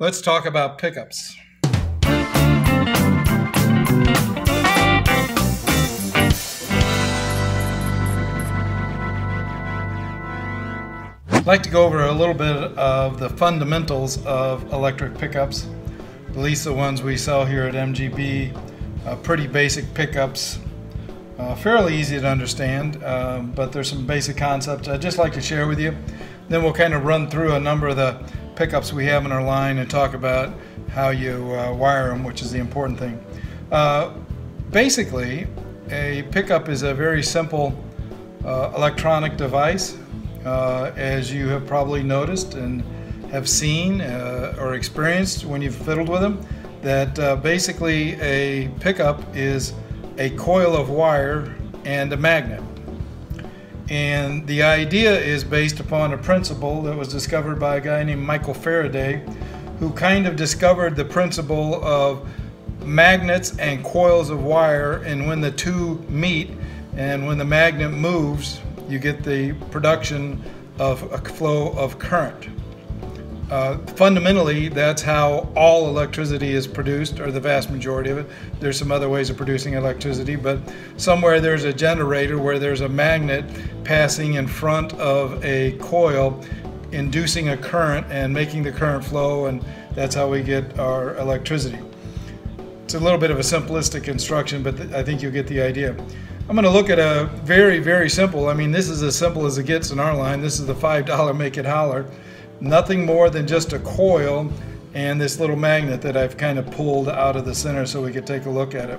Let's talk about pickups. I'd like to go over a little bit of the fundamentals of electric pickups, at least the ones we sell here at MGB. Pretty basic pickups, fairly easy to understand, but there's some basic concepts I'd just like to share with you. Then we'll kind of run through a number of the pickups we have in our line and talk about how you wire them, which is the important thing. Basically, a pickup is a very simple electronic device, as you have probably noticed and have seen or experienced when you've fiddled with them, that basically a pickup is a coil of wire and a magnet. And the idea is based upon a principle that was discovered by a guy named Michael Faraday, who kind of discovered the principle of magnets and coils of wire, and when the two meet and when the magnet moves, you get the production of a flow of current. Fundamentally, that's how all electricity is produced, or the vast majority of it. There's some other ways of producing electricity, but somewhere there's a generator where there's a magnet passing in front of a coil, inducing a current and making the current flow, and that's how we get our electricity. It's a little bit of a simplistic instruction, but I think you'll get the idea. I'm going to look at a very, very simple, this is as simple as it gets in our line. This is the $5 Make It Holler. Nothing more than just a coil and this little magnet that I've kind of pulled out of the center so we could take a look at it.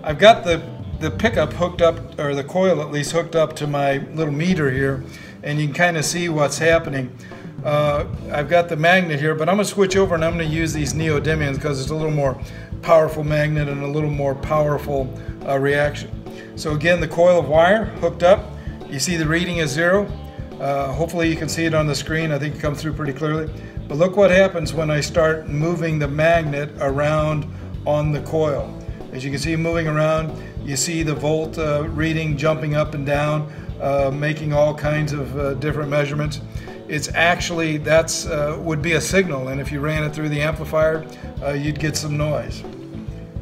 I've got the pickup hooked up, or the coil at least hooked up to my little meter here, and you can kind of see what's happening. I've got the magnet here, but I'm going to switch over and I'm going to use these neodymiums because it's a little more powerful magnet and a little more powerful reaction. So again, the coil of wire hooked up. You see the reading is 0. Hopefully you can see it on the screen. I think it comes through pretty clearly. But look what happens when I start moving the magnet around on the coil. As you can see moving around, you see the volt reading jumping up and down, making all kinds of different measurements. It's actually, that's would be a signal, and if you ran it through the amplifier, you'd get some noise.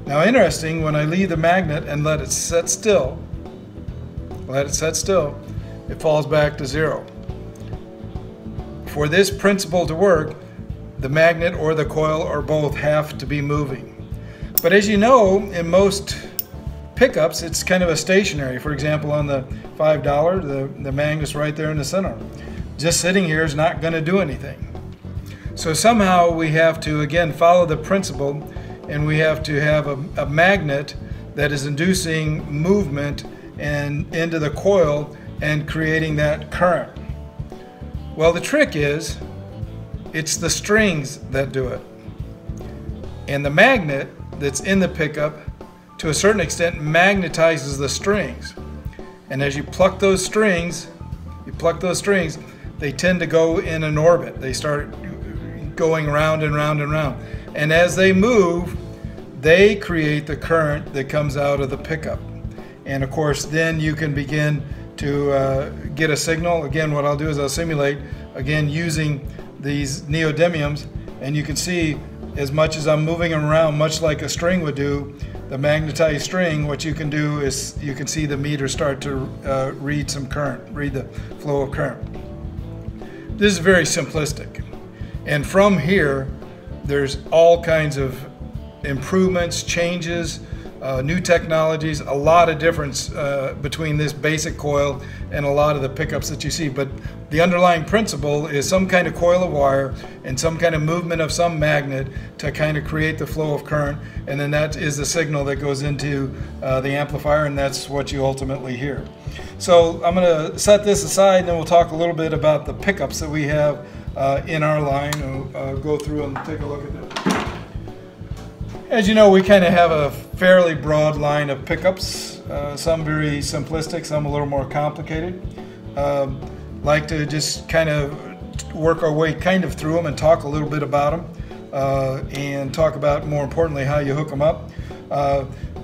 Now interesting, when I leave the magnet and let it set still, it falls back to 0. For this principle to work, the magnet or the coil or both have to be moving. But as you know, in most pickups, it's kind of a stationary. For example, on the $5, the magnet's right there in the center. Just sitting here is not going to do anything. So somehow we have to, again, follow the principle, and we have to have a magnet that is inducing movement and into the coil and creating that current. Well, the trick is, it's the strings that do it. And the magnet that's in the pickup, to a certain extent, magnetizes the strings. And as you pluck those strings, they tend to go in an orbit. They start going round and round and round. And as they move, they create the current that comes out of the pickup. And of course, then you can begin to get a signal. Again, what I'll do is I'll simulate, again, using these neodymiums, and you can see as much as I'm moving them around, much like a string would do, the magnetized string, what you can do is you can see the meter start to read some current, read the flow of current. This is very simplistic. And from here, there's all kinds of improvements, changes, new technologies, a lot of difference between this basic coil and a lot of the pickups that you see. But the underlying principle is some kind of coil of wire and some kind of movement of some magnet to kind of create the flow of current, and then that is the signal that goes into the amplifier, and that's what you ultimately hear. So I'm going to set this aside, and then we'll talk a little bit about the pickups that we have in our line, and go through and take a look at them. As you know, we kind of have a fairly broad line of pickups, some very simplistic, some a little more complicated. Like to just kind of work our way kind of through them and talk a little bit about them, and talk about, more importantly, how you hook them up.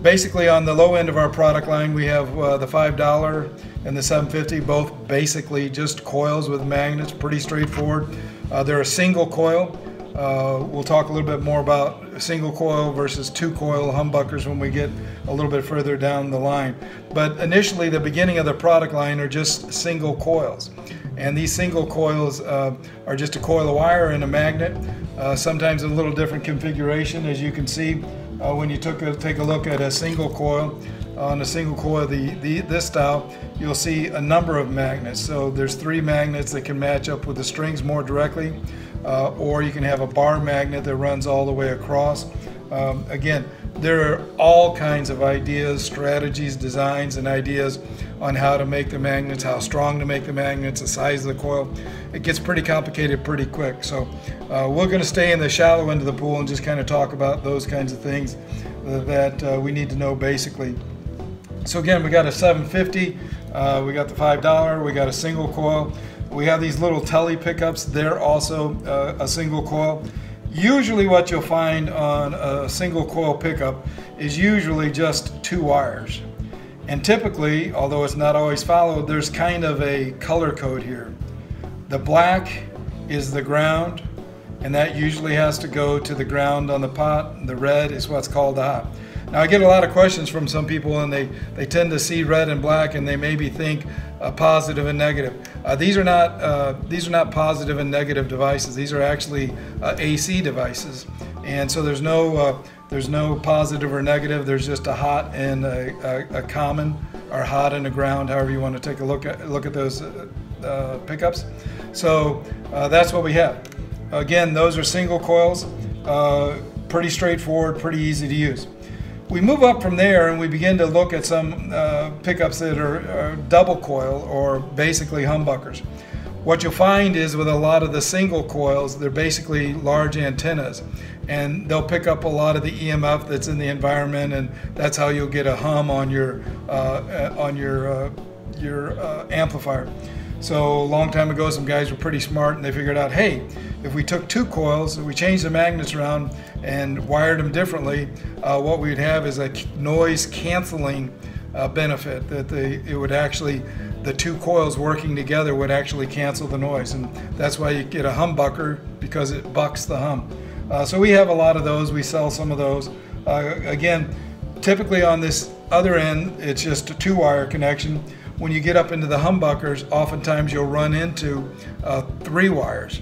Basically, on the low end of our product line, we have the $5 and the $7.50, both basically just coils with magnets, pretty straightforward. They're a single coil. We'll talk a little bit more about single coil versus two coil humbuckers when we get a little bit further down the line. But initially, the beginning of the product line are just single coils. And these single coils are just a coil of wire and a magnet, sometimes a little different configuration. As you can see, when you take a look at a single coil, on a single coil, this style, you'll see a number of magnets. So there's 3 magnets that can match up with the strings more directly, or you can have a bar magnet that runs all the way across. Again, there are all kinds of ideas, strategies, designs, and ideas on how to make the magnets, how strong to make the magnets, the size of the coil. It gets pretty complicated pretty quick. So we're going to stay in the shallow end of the pool and just kind of talk about those kinds of things that we need to know basically. So again, we got a $7.50, we got the $5, we got a single coil. We have these little telly pickups. They're also a single coil. Usually what you'll find on a single coil pickup is usually just 2 wires. And typically, although it's not always followed, there's kind of a color code here. The black is the ground, and that usually has to go to the ground on the pot. The red is what's called the hot. Now I get a lot of questions from some people, and they tend to see red and black and they maybe think positive and negative. These are not positive and negative devices. These are actually AC devices, and so there's no positive or negative. There's just a hot and a common, or hot and a ground, however you want to take a look at those pickups. So that's what we have. Again, those are single coils, pretty straightforward, pretty easy to use. We move up from there and we begin to look at some pickups that are double coil, or basically humbuckers. What you'll find is with a lot of the single coils, they're basically large antennas, and they'll pick up a lot of the EMF that's in the environment, and that's how you'll get a hum on your amplifier. So a long time ago, some guys were pretty smart and they figured out, hey, if we took 2 coils and we changed the magnets around and wired them differently, what we'd have is a noise canceling benefit, that it would actually, the 2 coils working together would actually cancel the noise, and that's why you get a humbucker, because it bucks the hum. So we have a lot of those. We sell some of those. Again, typically on this other end, it's just a 2-wire connection. When you get up into the humbuckers, oftentimes you'll run into 3 wires,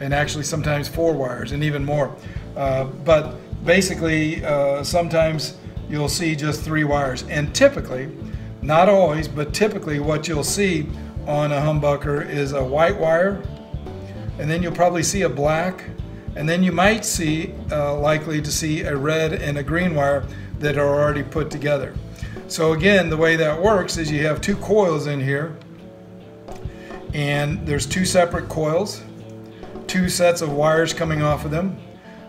and actually sometimes 4 wires, and even more. But basically, sometimes you'll see just 3 wires. And typically, not always, but typically what you'll see on a humbucker is a white wire, and then you'll probably see a black, and then you might see, likely to see a red and a green wire that are already put together. So again, the way that works is you have 2 coils in here, and there's 2 separate coils, 2 sets of wires coming off of them.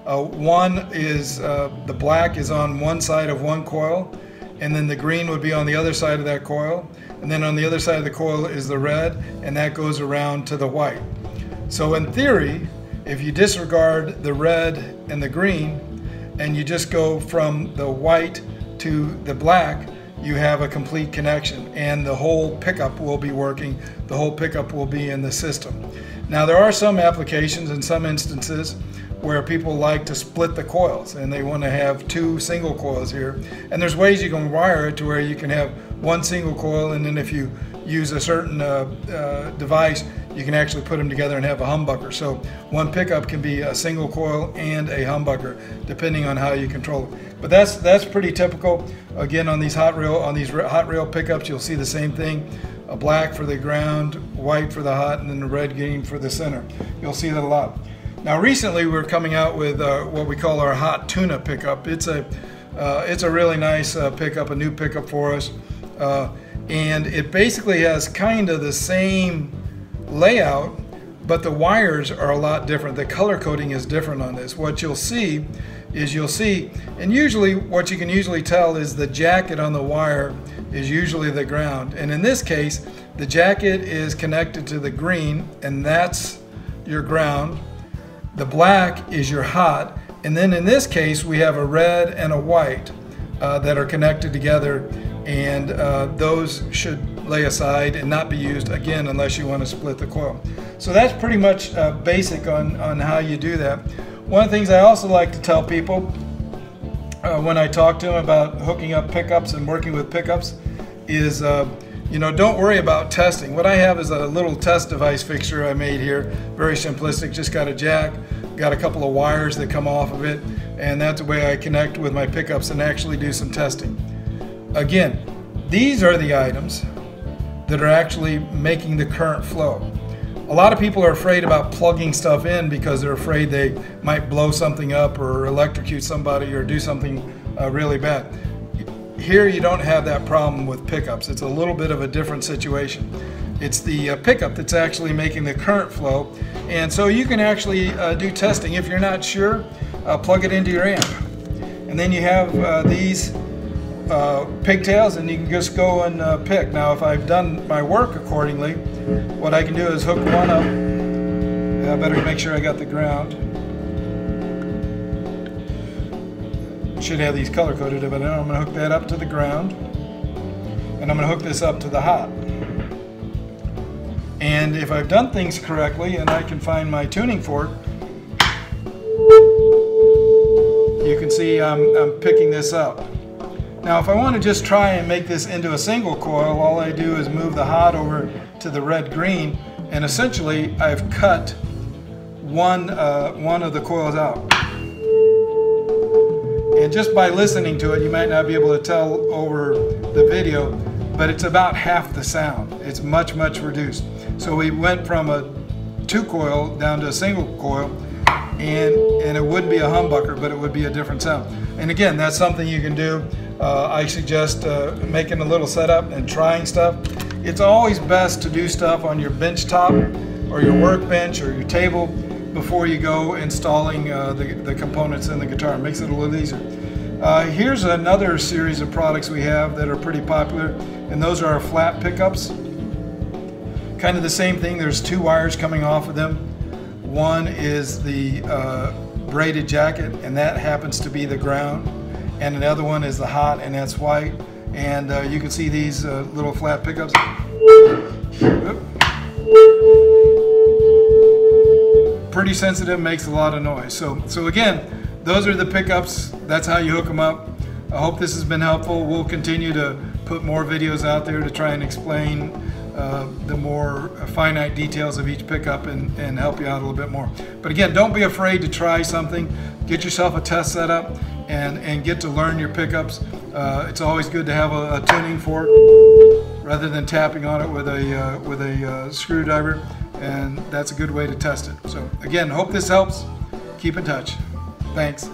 One is, the black is on one side of one coil, and then the green would be on the other side of that coil, and then on the other side of the coil is the red, and that goes around to the white. So in theory, if you disregard the red and the green, and you just go from the white to the black, you have a complete connection, and the whole pickup will be working. The whole pickup will be in the system. Now there are some applications and some instances where people like to split the coils, and they want to have 2 single coils here. And there's ways you can wire it to where you can have 1 single coil, and then if you use a certain device, you can actually put them together and have a humbucker. So one pickup can be a single coil and a humbucker, depending on how you control it. But that's pretty typical. Again, on these hot rail pickups, you'll see the same thing: a black for the ground, white for the hot, and then the red green for the center. You'll see that a lot. Now recently we're coming out with what we call our hot Tuna pickup. It's a really nice pickup, a new pickup for us, and it basically has kind of the same layout, but the wires are a lot different. The color coding is different on this. What you'll see is, and usually what you can usually tell is the jacket on the wire is usually the ground, and in this case the jacket is connected to the green, and that's your ground. The black is your hot, and then in this case we have a red and a white that are connected together, and those should lay aside and not be used again unless you want to split the coil. So that's pretty much basic on how you do that. One of the things I also like to tell people when I talk to them about hooking up pickups and working with pickups is, you know, don't worry about testing. What I have is a little test device fixture I made here, very simplistic, just got a jack, got a couple of wires that come off of it, and that's the way I connect with my pickups and actually do some testing. Again, these are the items that are actually making the current flow. A lot of people are afraid about plugging stuff in because they're afraid they might blow something up or electrocute somebody or do something really bad. Here you don't have that problem with pickups. It's a little bit of a different situation. It's the pickup that's actually making the current flow, and so you can actually do testing. If you're not sure, plug it into your amp. And then you have these pigtails, and you can just go and pick. Now if I've done my work accordingly, what I can do is hook one up. I better make sure I got the ground. Should have these color coded, but now I'm going to hook that up to the ground, and I'm going to hook this up to the hot. And if I've done things correctly and I can find my tuning fork, you can see I'm picking this up. Now if I want to just try and make this into a single coil, all I do is move the hot over to the red-green, and essentially I've cut one of the coils out. And just by listening to it, you might not be able to tell over the video, but it's about half the sound. It's much, much reduced. So we went from a 2-coil down to a single coil, and it wouldn't be a humbucker, but it would be a different sound. And again, that's something you can do. I suggest making a little setup and trying stuff. It's always best to do stuff on your bench top or your workbench or your table before you go installing the components in the guitar. It makes it a little easier. Here's another series of products we have that are pretty popular, and those are our flat pickups. Kind of the same thing. There's 2 wires coming off of them. One is the braided jacket, and that happens to be the ground, and another one is the hot, and that's white. And you can see these little flat pickups. Pretty sensitive, makes a lot of noise. So again, those are the pickups. That's how you hook them up. I hope this has been helpful. We'll continue to put more videos out there to try and explain the more finite details of each pickup and help you out a little bit more. But again, don't be afraid to try something. Get yourself a test setup and get to learn your pickups. It's always good to have a tuning fork rather than tapping on it with a screwdriver, and that's a good way to test it. So again, hope this helps. Keep in touch. Thanks.